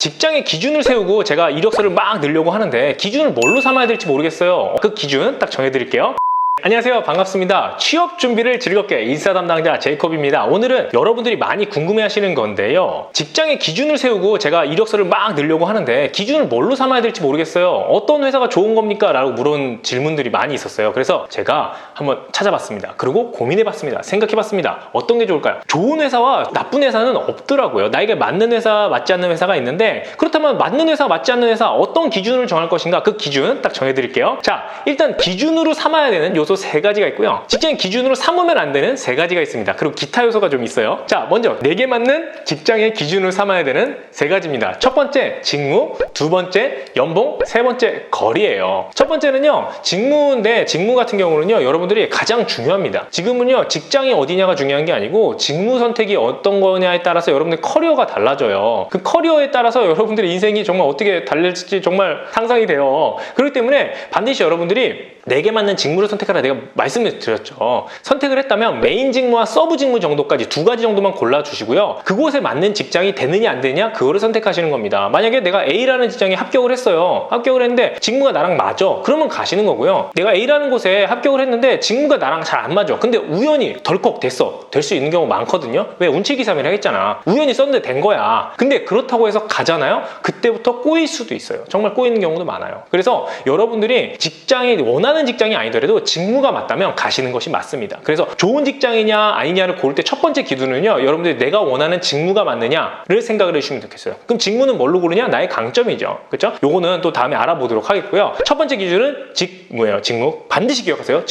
직장의 기준을 세우고 제가 이력서를 막 넣으려고 하는데 기준을 뭘로 삼아야 될지 모르겠어요. 그 기준 딱 정해드릴게요. 안녕하세요, 반갑습니다. 취업 준비를 즐겁게 인싸 담당자 제이콥입니다. 오늘은 여러분들이 많이 궁금해 하시는 건데요, 직장의 기준을 세우고 제가 이력서를 막 넣으려고 하는데 기준을 뭘로 삼아야 될지 모르겠어요. 어떤 회사가 좋은 겁니까? 라고 물은 질문들이 많이 있었어요. 그래서 제가 한번 찾아봤습니다. 그리고 고민해봤습니다. 생각해봤습니다. 어떤 게 좋을까요? 좋은 회사와 나쁜 회사는 없더라고요. 나에게 맞는 회사, 맞지 않는 회사가 있는데, 그렇다면 맞는 회사, 맞지 않는 회사 어떤 기준을 정할 것인가? 그 기준 딱 정해드릴게요. 자, 일단 기준으로 삼아야 되는 요소 세 가지가 있고요, 직장 기준으로 삼으면 안 되는 세 가지가 있습니다. 그리고 기타 요소가 좀 있어요. 자, 먼저 내게 맞는 직장의 기준을 삼아야 되는 세 가지입니다. 첫 번째 직무, 두 번째 연봉, 세 번째 거리예요. 첫 번째는요, 직무인데 직무 같은 경우는요, 여러분들이 가장 중요합니다. 지금은요, 직장이 어디냐가 중요한 게 아니고 직무 선택이 어떤 거냐에 따라서 여러분들 커리어가 달라져요. 그 커리어에 따라서 여러분들의 인생이 정말 어떻게 달릴지 정말 상상이 돼요. 그렇기 때문에 반드시 여러분들이 내게 맞는 직무를 선택하라 내가 말씀을 드렸죠. 선택을 했다면 메인 직무와 서브 직무 정도까지 두 가지 정도만 골라주시고요, 그곳에 맞는 직장이 되느냐 안 되느냐 그거를 선택하시는 겁니다. 만약에 내가 A라는 직장에 합격을 했어요. 합격을 했는데 직무가 나랑 맞아, 그러면 가시는 거고요. 내가 A라는 곳에 합격을 했는데 직무가 나랑 잘 안 맞아, 근데 우연히 덜컥 됐어. 될 수 있는 경우 많거든요. 왜? 운칠기삼이라 했잖아. 우연히 썼는데 된 거야. 근데 그렇다고 해서 가잖아요. 그때부터 꼬일 수도 있어요. 정말 꼬이는 경우도 많아요. 그래서 여러분들이 직장이 원하는 직장이 아니더라도 직무가 맞다면 가시는 것이 맞습니다. 그래서 좋은 직장이냐 아니냐를 고를 때 첫 번째 기준은요, 여러분들이 내가 원하는 직무가 맞느냐를 생각을 해주시면 좋겠어요. 그럼 직무는 뭘로 고르냐? 나의 강점이죠. 그렇죠? 요거는 또 다음에 알아보도록 하겠고요. 첫 번째 기준은 직무예요. 직무. 반드시 기억하세요.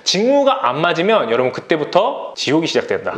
직무가 안 맞으면 여러분 그때부터 지옥이 시작된다.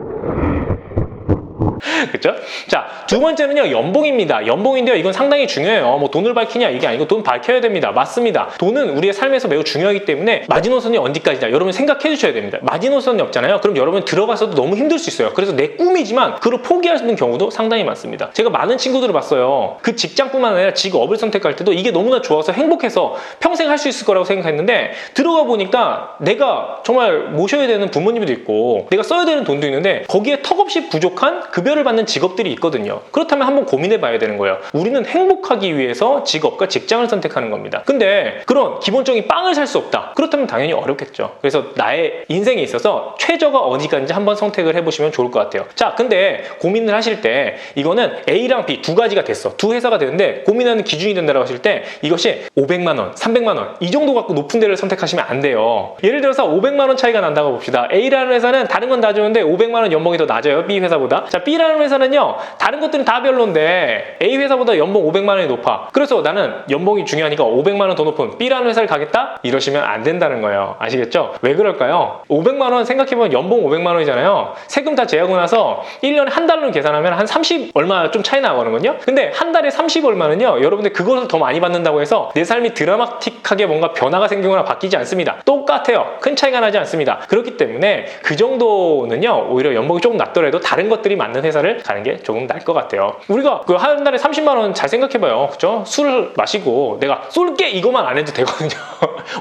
그렇죠? 자, 두 번째는요, 연봉입니다. 연봉인데요, 이건 상당히 중요해요. 뭐 돈을 밝히냐 이게 아니고 돈 밝혀야 됩니다. 맞습니다. 돈은 우리의 삶에서 매우 중요하기 때문에 마지노선이 언제까지냐 여러분 생각해 주셔야 됩니다. 마지노선이 없잖아요. 그럼 여러분 들어가서도 너무 힘들 수 있어요. 그래서 내 꿈이지만 그걸 포기하는 경우도 상당히 많습니다. 제가 많은 친구들을 봤어요. 그 직장뿐만 아니라 직업을 선택할 때도 이게 너무나 좋아서 행복해서 평생 할 수 있을 거라고 생각했는데, 들어가 보니까 내가 정말 모셔야 되는 부모님도 있고 내가 써야 되는 돈도 있는데 거기에 턱없이 부족한 급여를 받는 직업들이 있거든요. 그렇다면 한번 고민해 봐야 되는 거예요. 우리는 행복하기 위해서 직업과 직장을 선택하는 겁니다. 근데 그런 기본적인 빵을 살 수 없다. 그렇다면 당연히 어렵겠죠. 그래서 나의 인생에 있어서 최저가 어디까지 한번 선택을 해보시면 좋을 것 같아요. 자, 근데 고민을 하실 때 이거는 A랑 B 두 가지가 됐어. 두 회사가 되는데 고민하는 기준이 된다고 하실 때 이것이 500만 원, 300만 원 이 정도 갖고 높은 데를 선택하시면 안 돼요. 예를 들어서 500만 원 차이가 난다고 봅시다. A라는 회사는 다른 건 다 좋은데 500만 원 연봉이 더 낮아요. B 회사보다. 자, B라는 회사는요, 다른 것들은 다 별론데 A 회사보다 연봉 500만 원이 높아. 그래서 나는 연봉이 중요하니까 500만 원 더 높은 B라는 회사를 가겠다? 이러시면 안 된다는 거예요. 아시겠죠? 왜 그럴까요? 500만 원 생각해보면 연봉 500만 원이잖아요. 세금 다 제하고 나서 1년에 한 달로 계산하면 한 30 얼마 좀 차이 나거든요. 근데 한 달에 30 얼마는요, 여러분들 그것을 더 많이 받는다고 해서 내 삶이 드라마틱하게 뭔가 변화가 생기거나 바뀌지 않습니다. 똑같아요. 큰 차이가 나지 않습니다. 그렇기 때문에 그 정도는요, 오히려 연봉이 조금 낮더라도 다른 것들이 맞는 회사를 가는 게 조금 나을 것 같아요. 우리가 그 한 달에 30만 원 잘 생각해봐요. 그죠? 술을 마시고 내가 쏠게 이거만 안 해도 되거든요.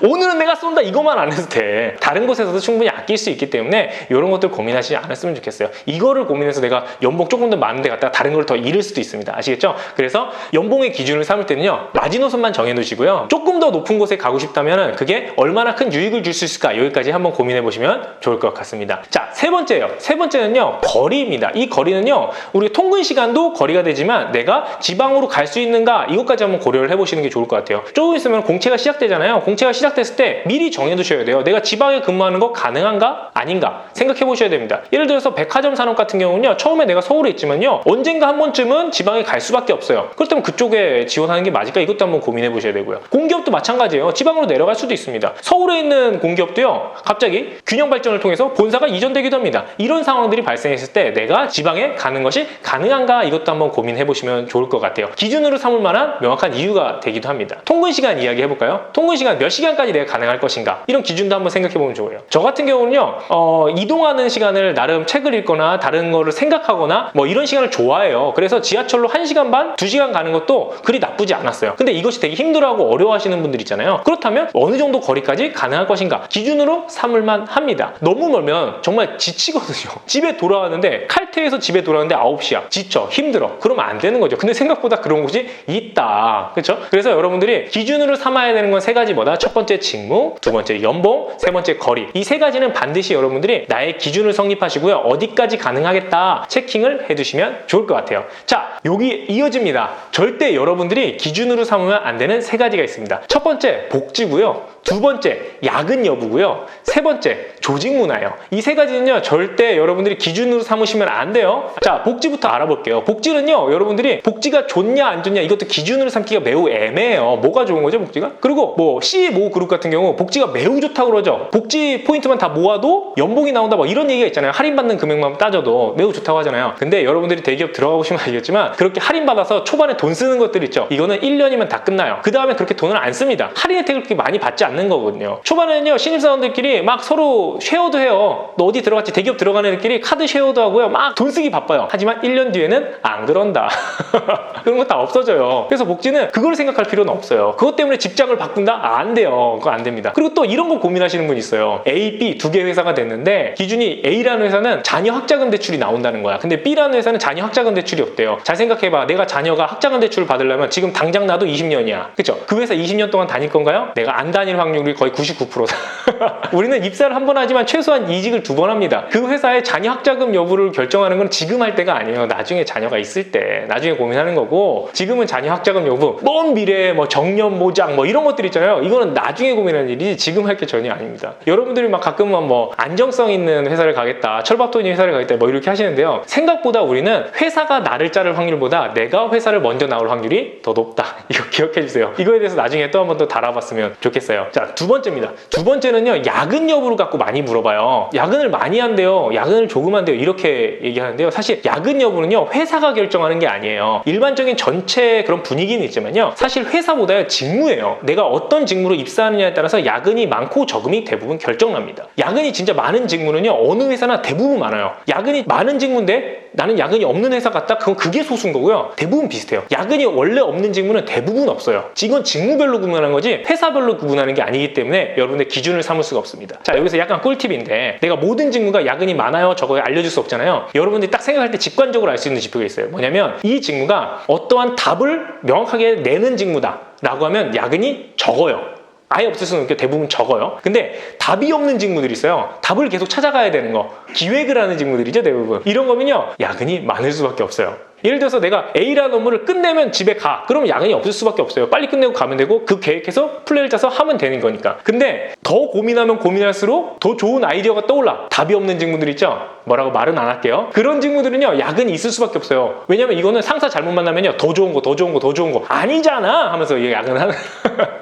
오늘은 내가 쏜다 이거만 안 해도 돼. 다른 곳에서도 충분히 아낄 수 있기 때문에 이런 것들 고민하시지 않았으면 좋겠어요. 이거를 고민해서 내가 연봉 조금 더 많은 데 갔다가 다른 걸 더 잃을 수도 있습니다. 아시겠죠? 그래서 연봉의 기준을 삼을 때는요, 마지노선만 정해놓으시고요, 조금 더 높은 곳에 가고 싶다면 그게 얼마나 큰 유익을 줄 수 있을까, 여기까지 한번 고민해 보시면 좋을 것 같습니다. 자, 세 번째는요, 거리입니다. 이 거리는요, 우리 통근 시간도 거리가 되지만 내가 지방으로 갈 수 있는가, 이것까지 한번 고려를 해보시는 게 좋을 것 같아요. 조금 있으면 공채가 시작되잖아요. 공채가 시작됐을 때 미리 정해두셔야 돼요. 내가 지방에 근무하는 거 가능한가? 아닌가? 생각해 보셔야 됩니다. 예를 들어서 백화점 산업 같은 경우는요, 처음에 내가 서울에 있지만요, 언젠가 한 번쯤은 지방에 갈 수밖에 없어요. 그렇다면 그쪽에 지원하는 게 맞을까? 이것도 한번 고민해 보셔야 되고요. 공기업도 마찬가지예요. 지방으로 내려갈 수도 있습니다. 서울에 있는 공기업도요, 갑자기 균형 발전을 통해서 본사가 이전되기도 합니다. 이런 상황들이 발생했을 때 내가 지방에 가는 것이 가능한가? 이것도 한번 고민해 보시면 좋을 것 같아요. 기준으로 삼을 만한 명확한 이유가 되기도 합니다. 통근 시간 이야기 해볼까요? 통근 시간 몇 시간 시간까지 내가 가능할 것인가, 이런 기준도 한번 생각해 보면 좋아요. 저 같은 경우는요, 이동하는 시간을 나름 책을 읽거나 다른 거를 생각하거나 뭐 이런 시간을 좋아해요. 그래서 지하철로 1시간 반, 2시간 가는 것도 그리 나쁘지 않았어요. 근데 이것이 되게 힘들어하고 어려워하시는 분들 있잖아요. 그렇다면 어느 정도 거리까지 가능할 것인가 기준으로 삼을만 합니다. 너무 멀면 정말 지치거든요. 집에 돌아왔는데, 칼퇴해서 집에 돌아왔는데 9시야. 지쳐, 힘들어. 그러면 안 되는 거죠. 근데 생각보다 그런 곳이 있다. 그렇죠? 그래서 여러분들이 기준으로 삼아야 되는 건 3가지 뭐다? 첫 번째 직무, 두 번째 연봉, 세 번째 거리. 이 3가지는 반드시 여러분들이 나의 기준을 성립하시고요. 어디까지 가능하겠다 체킹을 해두시면 좋을 것 같아요. 자, 여기 이어집니다. 절대 여러분들이 기준으로 삼으면 안 되는 3가지가 있습니다. 첫 번째 복지고요. 두 번째 야근 여부고요. 세 번째 조직 문화예요. 이 3가지는요 절대 여러분들이 기준으로 삼으시면 안 돼요. 자, 복지부터 알아볼게요. 복지는요, 여러분들이 복지가 좋냐 안 좋냐 이것도 기준으로 삼기가 매우 애매해요. 뭐가 좋은 거죠, 복지가? 그리고 뭐 C5 그룹 같은 경우 복지가 매우 좋다고 그러죠. 복지 포인트만 다 모아도 연봉이 나온다, 뭐 이런 얘기가 있잖아요. 할인받는 금액만 따져도 매우 좋다고 하잖아요. 근데 여러분들이 대기업 들어가 보시면 알겠지만 그렇게 할인받아서 초반에 돈 쓰는 것들 있죠. 이거는 1년이면 다 끝나요. 그 다음에 그렇게 돈을 안 씁니다. 할인 혜택을 그렇게 많이 받지 않는 거거든요. 초반에는요, 신입사원들끼리 막 서로 쉐어도 해요. 너 어디 들어갔지? 대기업 들어가는 애들끼리 카드 쉐어도 하고요. 막 돈 쓰기 바빠요. 하지만 1년 뒤에는 안 그런다. 그런 거 다 없어져요. 그래서 복지는 그걸 생각할 필요는 없어요. 그것 때문에 직장을 바꾼다? 안 돼요. 그거 안 됩니다. 그리고 또 이런 거 고민하시는 분 있어요. A, B 두 개 회사가 됐는데 기준이 A라는 회사는 자녀 학자금 대출이 나온다는 거야. 근데 B라는 회사는 자녀 학자금 대출이 없대요. 잘 생각해봐. 내가 자녀가 학자금 대출을 받으려면 지금 당장 나도 20년이야. 그쵸? 그 회사 20년 동안 다닐 건가요? 내가 안 다닐 확률이 거의 99%다. 우리는 입사를 한 번 하지만 최소한 이직을 2번 합니다. 그 회사의 자녀 학자금 여부를 결정하는 건 지금 할 때가 아니에요. 나중에 자녀가 있을 때, 나중에 고민하는 거고, 지금은 자녀 학자금 여부, 먼 미래에 뭐 정년 모장 뭐 이런 것들 있잖아요. 이거는 나중에 고민하는 일이지 지금 할 게 전혀 아닙니다. 여러분들이 막 가끔은 뭐 안정성 있는 회사를 가겠다, 철밥돈이 회사를 가겠다 뭐 이렇게 하시는데요. 생각보다 우리는 회사가 나를 자를 확률보다 내가 회사를 먼저 나올 확률이 더 높다. 이거 기억해 주세요. 이거에 대해서 나중에 또 한 번 더 달아봤으면 좋겠어요. 자, 두 번째입니다. 두 번째는요, 야근 여부를 갖고 많이 물어봐요. 야근을 많이 한대요, 야근을 조금 한대요, 이렇게 얘기하는데요. 사실 야근 여부는요, 회사가 결정하는 게 아니에요. 일반적인 전체 그런 분위기는 있지만요, 사실 회사보다 직무예요. 내가 어떤 직무로 입사하느냐에 따라서 야근이 많고 적음이 대부분 결정납니다. 야근이 진짜 많은 직무는요, 어느 회사나 대부분 많아요. 야근이 많은 직무인데 나는 야근이 없는 회사 같다? 그게 소수인 거고요. 대부분 비슷해요. 야근이 원래 없는 직무는 대부분 없어요. 이건 직무별로 구분하는 거지 회사별로 구분하는 게 아니기 때문에 여러분들 기준을 삼을 수가 없습니다. 자, 여기서 약간 꿀팁인데, 내가 모든 직무가 야근이 많아요 적어요 알려줄 수 없잖아요. 여러분들이 딱 생각할 때 직관적으로 알 수 있는 지표가 있어요. 뭐냐면 이 직무가 어떠한 답을 명확하게 내는 직무다 라고 하면 야근이 적어요. 아예 없을 수는 없고 대부분 적어요. 근데 답이 없는 직무들이 있어요. 답을 계속 찾아가야 되는 거, 기획을 하는 직무들이죠, 대부분. 이런 거면요, 야근이 많을 수밖에 없어요. 예를 들어서 내가 A라는 업무를 끝내면 집에 가. 그러면 야근이 없을 수밖에 없어요. 빨리 끝내고 가면 되고 그 계획해서 플랜을 짜서 하면 되는 거니까. 근데 더 고민하면 고민할수록 더 좋은 아이디어가 떠올라. 답이 없는 직무들 있죠? 뭐라고 말은 안 할게요. 그런 직무들은요, 야근이 있을 수밖에 없어요. 왜냐면 이거는 상사 잘못 만나면요, 더 좋은 거 아니잖아 하면서 야근을 하는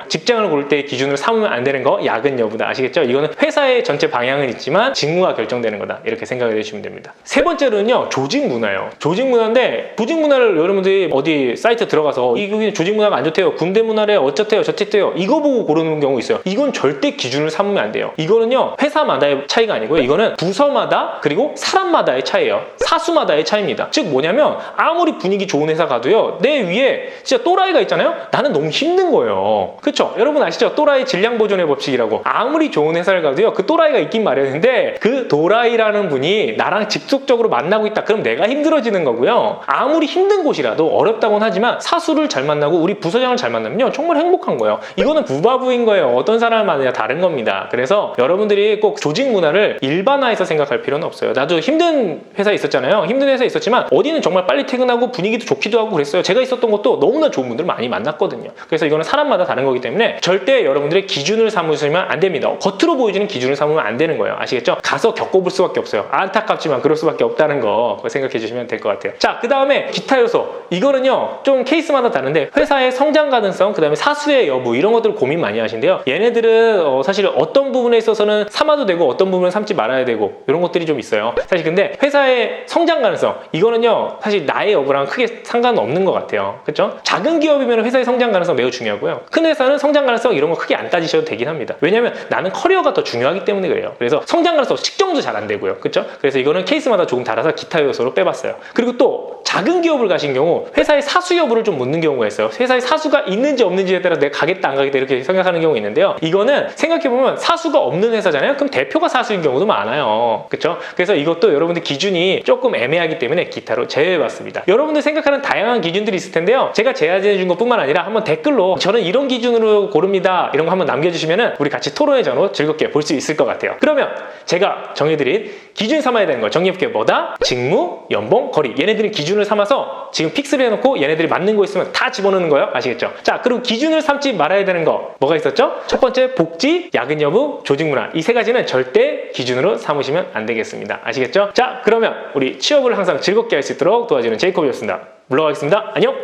직장을 고를 때 기준을 삼으면 안 되는 거 야근 여부다. 아시겠죠? 이거는 회사의 전체 방향은 있지만 직무가 결정되는 거다. 이렇게 생각을 해주시면 됩니다. 세 번째로는요, 조직 문화예요. 조직 문화인데, 조직 문화를 여러분들이 어디 사이트 들어가서 이게 조직 문화가 안 좋대요, 군대 문화래, 어쩌대요 저쩌대요, 이거 보고 고르는 경우 있어요. 이건 절대 기준을 삼으면 안 돼요. 이거는요, 회사마다의 차이가 아니고요, 이거는 부서마다 그리고 사람마다의 차이예요. 사수마다의 차이입니다. 즉 뭐냐면, 아무리 분위기 좋은 회사 가도요, 내 위에 진짜 또라이가 있잖아요. 나는 너무 힘든 거예요. 그렇죠? 여러분 아시죠? 또라이 질량 보존의 법칙이라고. 아무리 좋은 회사를 가도요, 그 또라이가 있긴 마련인데 그 또라이라는 분이 나랑 직접적으로 만나고 있다, 그럼 내가 힘들어지는 거고요. 아무리 힘든 곳이라도, 어렵다고는 하지만 사수를 잘 만나고 우리 부서장을 잘 만나면요, 정말 행복한 거예요. 이거는 부바부인 거예요. 어떤 사람을 만나냐 다른 겁니다. 그래서 여러분들이 꼭 조직 문화를 일반화해서 생각할 필요는 없어요. 나도 힘든 회사에 있었잖아요. 힘든 회사에 있었지만 어디는 정말 빨리 퇴근하고 분위기도 좋기도 하고 그랬어요. 제가 있었던 것도 너무나 좋은 분들 많이 만났거든요. 그래서 이거는 사람마다 다른 거기 때문에 절대 여러분들의 기준을 삼으시면 안 됩니다. 겉으로 보여지는 기준을 삼으면 안 되는 거예요. 아시겠죠? 가서 겪어볼 수밖에 없어요. 안타깝지만 그럴 수밖에 없다는 거 생각해 주시면 될 것 같아요. 자, 그 다음에 기타 요소. 이거는요, 좀 케이스마다 다른데, 회사의 성장 가능성, 그 다음에 사수의 여부, 이런 것들 고민 많이 하신대요. 얘네들은 사실 어떤 부분에 있어서는 삼아도 되고 어떤 부분은 삼지 말아야 되고 이런 것들이 좀 있어요. 거예요. 사실 근데 회사의 성장 가능성, 이거는요 사실 나의 여부랑 크게 상관은 없는 것 같아요. 그렇죠? 작은 기업이면 회사의 성장 가능성 매우 중요하고요. 큰 회사는 성장 가능성 이런 거 크게 안 따지셔도 되긴 합니다. 왜냐면 나는 커리어가 더 중요하기 때문에 그래요. 그래서 성장 가능성 측정도 잘 안 되고요. 그렇죠? 그래서 이거는 케이스마다 조금 달라서 기타 요소로 빼봤어요. 그리고 또 작은 기업을 가신 경우 회사의 사수 여부를 좀 묻는 경우가 있어요. 회사에 사수가 있는지 없는지에 따라 내가 가겠다 안 가겠다 이렇게 생각하는 경우가 있는데요. 이거는 생각해보면 사수가 없는 회사잖아요. 그럼 대표가 사수인 경우도 많아요. 그렇죠? 그래서 이것도 여러분들 기준이 조금 애매하기 때문에 기타로 제외해봤습니다. 여러분들 생각하는 다양한 기준들이 있을 텐데요. 제가 제안해준 것뿐만 아니라 한번 댓글로 저는 이런 기준으로 고릅니다. 이런 거 한번 남겨주시면 우리 같이 토론의 전후 즐겁게 볼 수 있을 것 같아요. 그러면 제가 정해드린 기준 삼아야 되는 거 정리해볼게요. 뭐다? 직무, 연봉, 거리. 얘네들이 기준을 삼아서 지금 픽스를 해놓고 얘네들이 맞는 거 있으면 다 집어넣는 거예요. 아시겠죠? 자, 그리고 기준을 삼지 말아야 되는 거 뭐가 있었죠? 첫 번째 복지, 야근 여부, 조직 문화. 이 세 가지는 절대 기준으로 삼으시면 안 되겠습니다. 아시겠죠? 자, 그러면 우리 취업을 항상 즐겁게 할 수 있도록 도와주는 제이콥이었습니다. 물러가겠습니다. 안녕!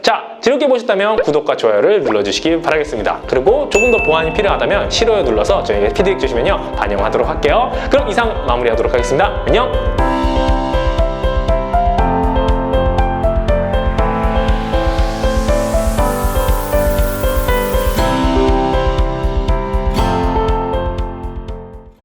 자, 즐겁게 보셨다면 구독과 좋아요를 눌러주시기 바라겠습니다. 그리고 조금 더 보완이 필요하다면 싫어요 눌러서 저에게 피드백 주시면요 반영하도록 할게요. 그럼 이상 마무리하도록 하겠습니다. 안녕!